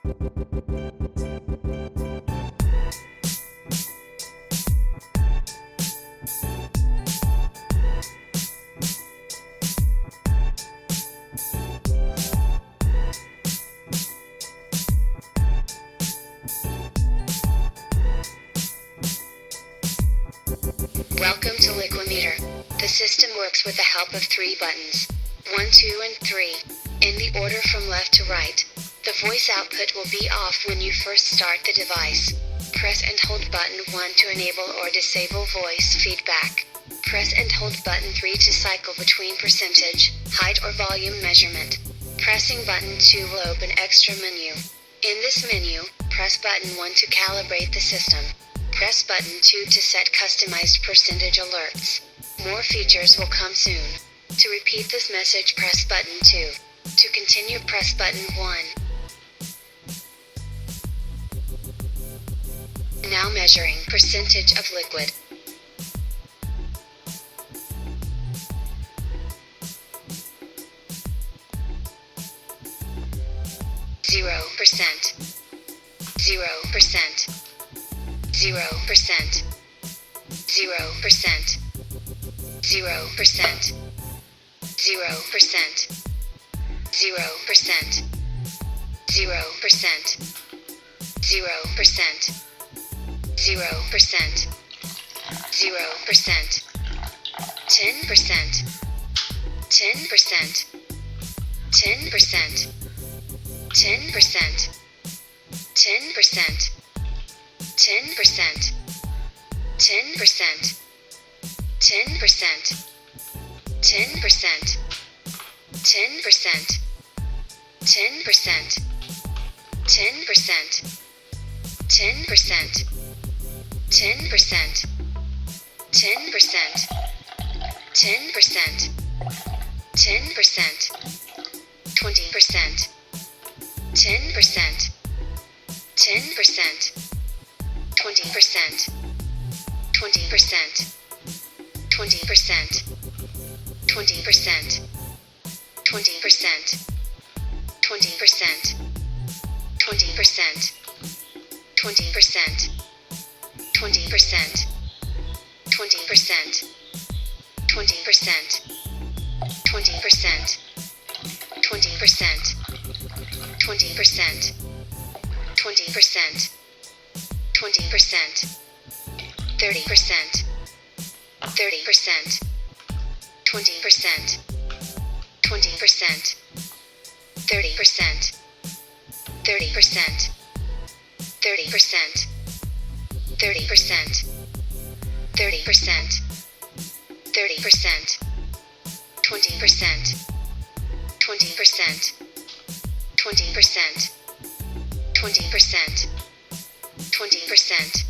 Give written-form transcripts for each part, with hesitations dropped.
Welcome to Liquimeter. The system works with the help of 3 buttons, 1, 2, and 3, in the order from left to right. The voice output will be off when you first start the device. Press and hold button 1 to enable or disable voice feedback. Press and hold button 3 to cycle between percentage, height or volume measurement. Pressing button 2 will open extra menu. In this menu, press button 1 to calibrate the system. Press button 2 to set customized percentage alerts. More features will come soon. To repeat this message, press button 2. To continue, press button 1. Now measuring percentage of liquid. 0%. 0%. 0%. 0%. 0%. 0%. 0%. 0%. 0%. 0%. 0%. 10%. 10%. 10%. 10%. 10%. 10%. 10%. 10%. 10%. 10%. 10%. 10%. 10%. 10%. 10%. 10%. 10%. 20%. 10%. 10%. 20%. 20%. 20%. 20%. 20%. 20%. 20%. 20%. 20%. 20%. 20%. 20%. 20%. 20%. 20%. 20%. 30%. 30%. 20%. 20%. 30%. 30%. 30%. 30%. 30%. 30%. 20%. 20%. 20%. 20%. 20%.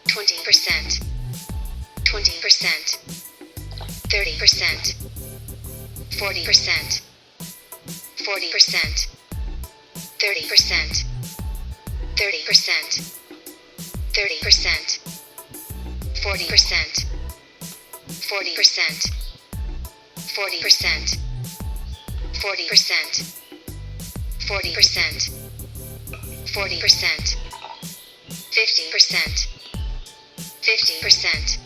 20%. 20%. 30%. 40%. 40%. 30%. 30%. 30%. 40%. 40%. 40%. 40%. 40%. 40%. 50%. 50%. 50%.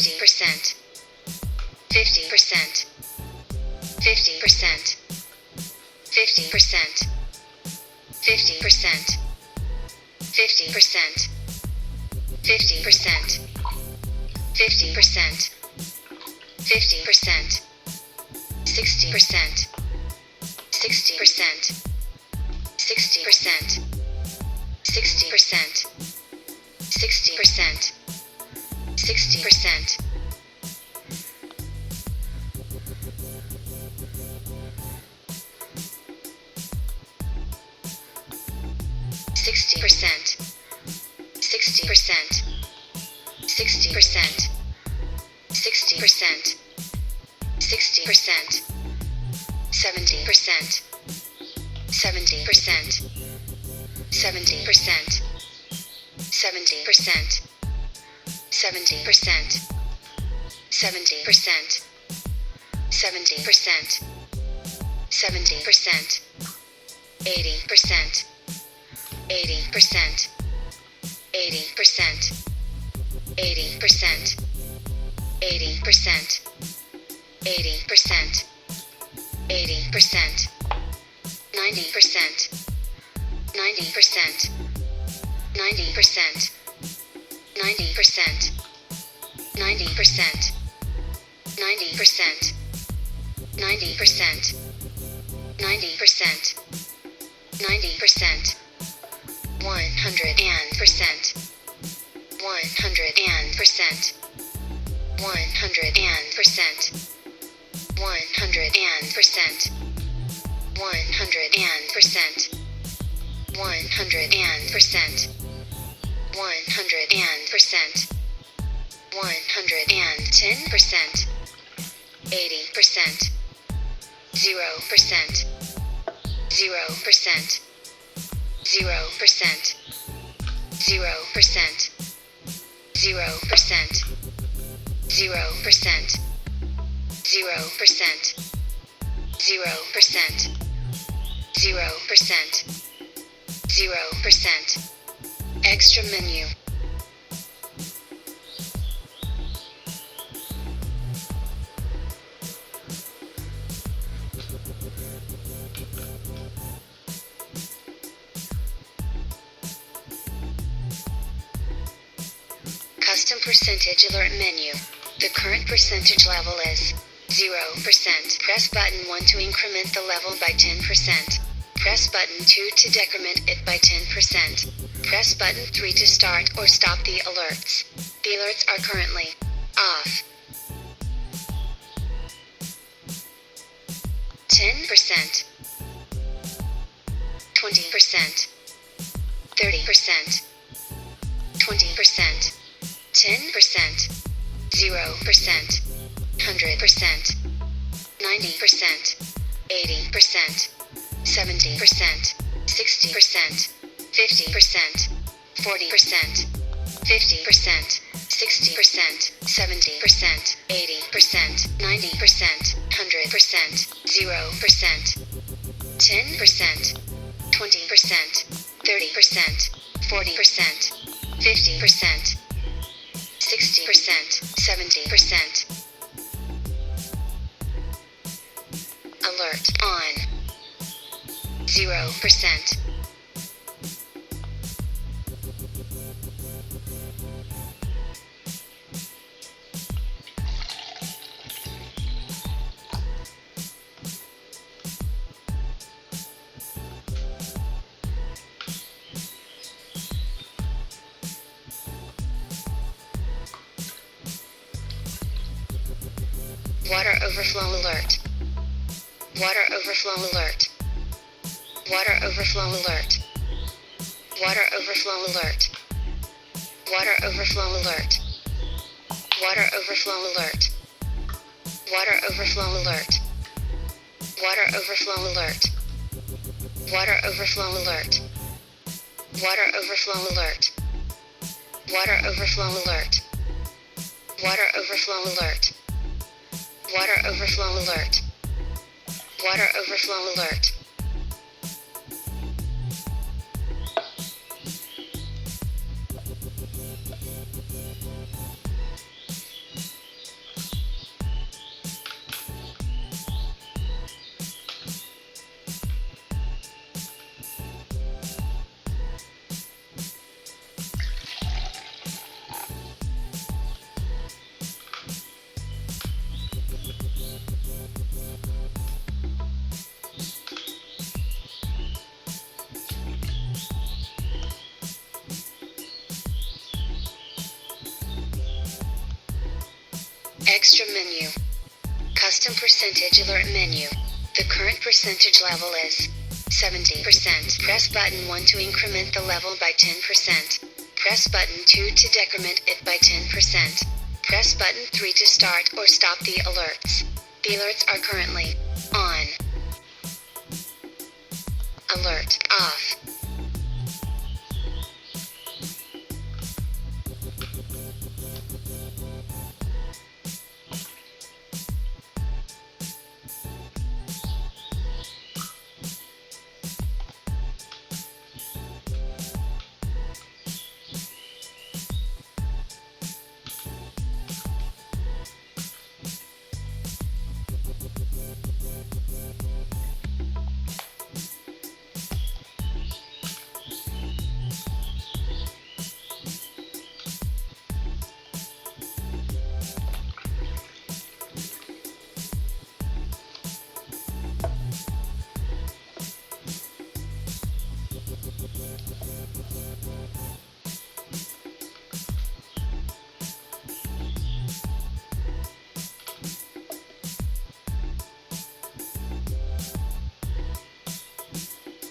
50%. 50%. 50%. 50%. 50%. 50%. 50%. 50%. 60%. 60%. 60%. 60%. 60%. 60%. 60%. 60%. 60%. 60%. 60%. 70%. 70%. 70%. 70%. 70%. 70%. 70%. 70%. 80%, 80%, 80%, 80%, 80%, 80%, 80%, 90%, 90%, 90%, 90%, 90%, 90%, 90%, 90%, 90%, 100%, 100%, 100%, 100%, 100%, 100%, 100%, 110%, 80%, 0%, 0%, 0%, 0%, 0%, 0%, 0%, 0%, 0%, 0%. Extra menu. Custom percentage alert menu. The current percentage level is 0%. Press button 1 to increment the level by 10%. Press button 2 to decrement it by 10%. Press button 3 to start or stop the alerts. The alerts are currently off. 10%, 20%, 30%, 20%, 10%, 0%, 100%, 90%, 80%, 70%, 60%, 50%, 40%, 50%, 60%, 70%, 80%, 90%, 100%, 0%, 10%, 20%, 30%, 40%, 50%, 60%, 70%. Alert on. 0%. Water overflow alert. Water overflow alert. Water overflow alert. Water overflow alert. Water overflow alert. Water overflow alert. Water overflow alert. Water overflow alert. Water overflow alert. Water overflow alert. Water overflow alert. Water overflow alert. Water overflow alert. Water overflow alert. Extra menu. Custom percentage alert menu. The current percentage level is 70%. Press button 1 to increment the level by 10%. Press button 2 to decrement it by 10%. Press button 3 to start or stop the alerts. The alerts are currently on. Alert off.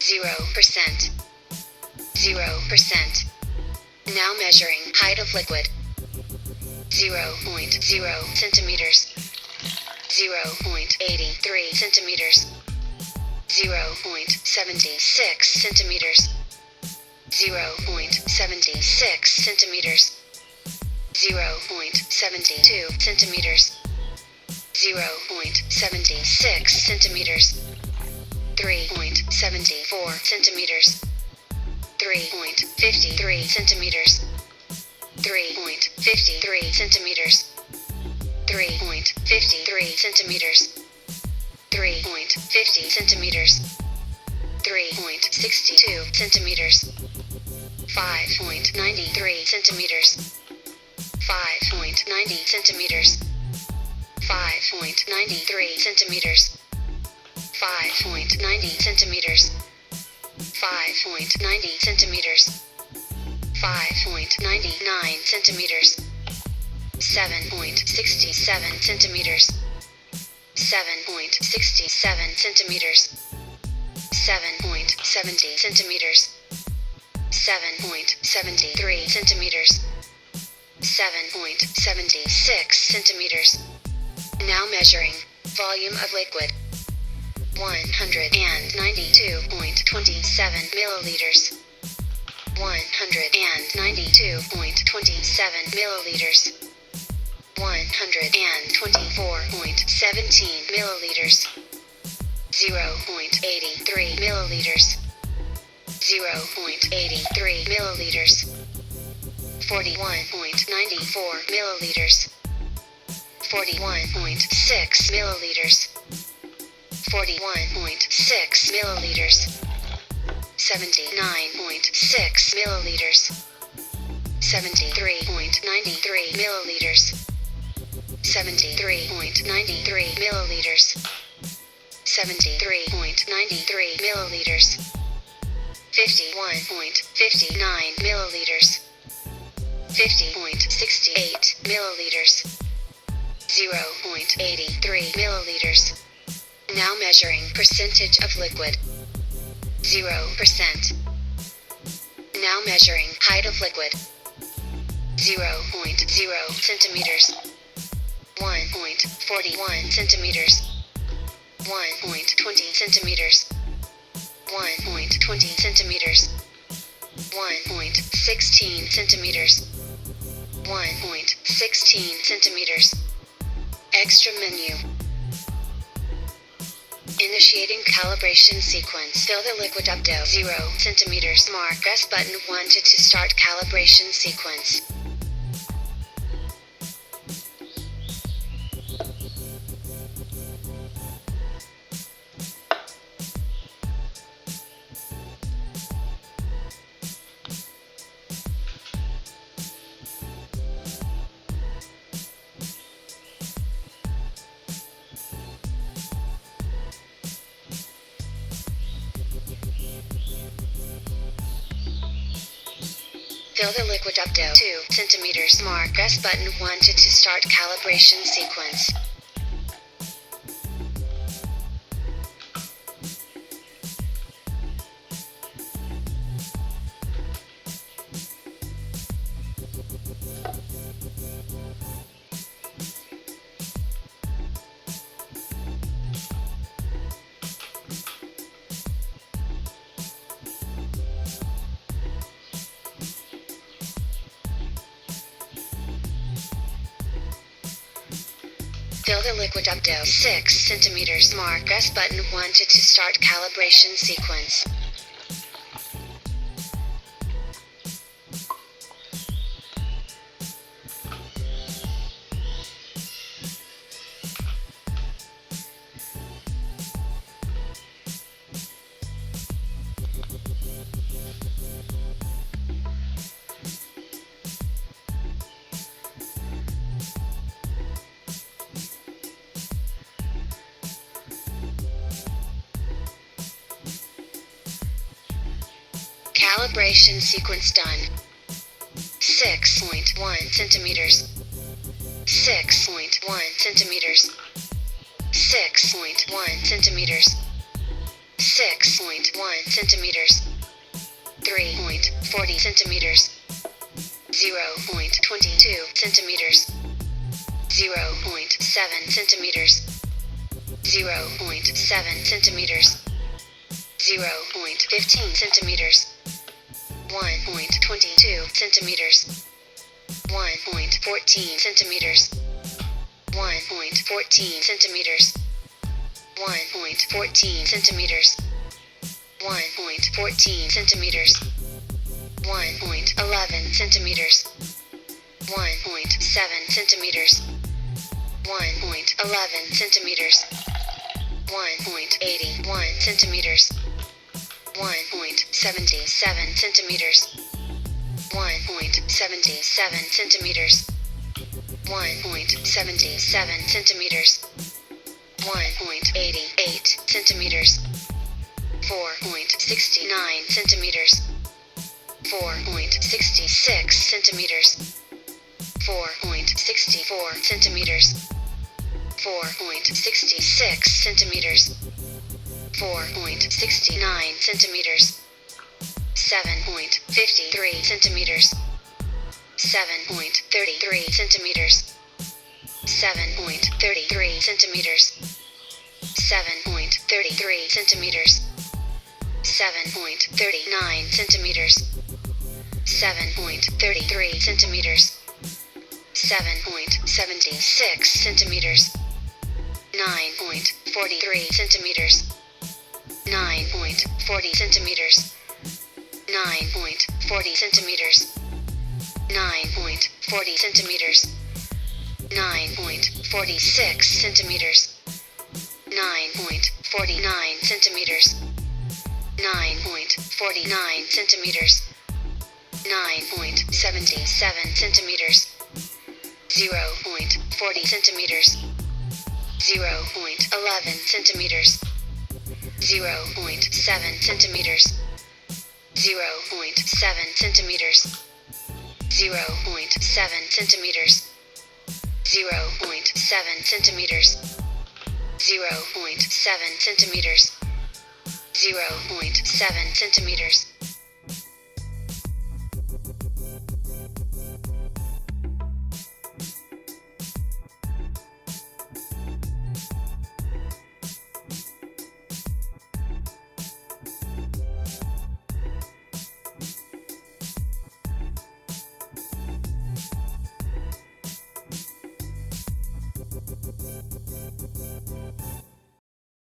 0%. 0%. Now measuring height of liquid. 0.0 centimeters. 0.83 centimeters. 0.76 centimeters. 0.76 centimeters. 0.72 centimeters. 0.76 centimeters. 3.74 centimeters. 3.53 centimeters. 3.53 centimeters. 3.53 centimeters. 3.50 centimeters. 3.62 centimeters. 5.93 centimeters. 5.90 centimeters. 5.93 centimeters. 5.90 centimeters. 5.90 centimeters. 5.99 centimeters. 7.67 centimeters. 7.67 centimeters. 7.70 centimeters. 7.73 centimeters. 7.76 centimeters. Now measuring volume of liquid. 192.27 milliliters. 192.27 milliliters. 124.17 milliliters. 0.83 milliliters. 0.83 milliliters. 41.94 milliliters. 41.6 milliliters. 41.6 milliliters. 79.6 milliliters. 73.93 milliliters. 73.93 milliliters. 73.93 milliliters. 51.59 milliliters. 50.68 milliliters. 0.83 milliliters. Now measuring percentage of liquid. 0%. Now measuring height of liquid. 0.0 centimeters. 1.41 centimeters. 1.20 centimeters. 1.20 centimeters. 1.16 centimeters. 1.16 centimeters. Extra menu. Initiating calibration sequence. Fill the liquid up to 0 centimeters. Mark S button 1 to start calibration sequence. Fill the liquid up to 2 centimeters. Mark S button 1 to start calibration sequence. Fill the liquid up to 6 centimeters. Mark S button 1 to start calibration sequence. Calibration sequence done. 6.1 centimeters. 6.1 centimeters. 6.1 centimeters. 6.1 centimeters, 3.40 centimeters, 0.22 centimeters, 0.7 centimeters, 0.7 centimeters, 0.15 centimeters, 1.22 centimeters, 1.14 centimeters, 1.14 centimeters, 1.14 centimeters, 1.14 centimeters, 1.11 centimeters, 1.7 centimeters, 1.11 centimeters, 1.81 centimeters, 1.77 centimeters, 1.77 centimeters, 1.77 centimeters, 1.88 centimeters, 4.69 centimeters, 4.66 centimeters, 4.64 centimeters, 4.66 centimeters, 4.69 centimeters, 7.53 centimeters, 7.33 centimeters, 7.33 centimeters, 7.33 centimeters, 7.39 centimeters, 7.33 centimeters, 7.76 centimeters, 9.43 centimeters, 9.40 centimeters, 9.40 centimeters, 9.40 centimeters, 9.46 centimeters, 9.49 centimeters, 9.49 centimeters, 9.77 centimeters, 0.40 centimeters, 0.11 centimeters, 0.7 centimeters, 0.7 centimeters, 0.7 centimeters, 0.7 centimeters, 0.7 centimeters, 0.7 centimeters.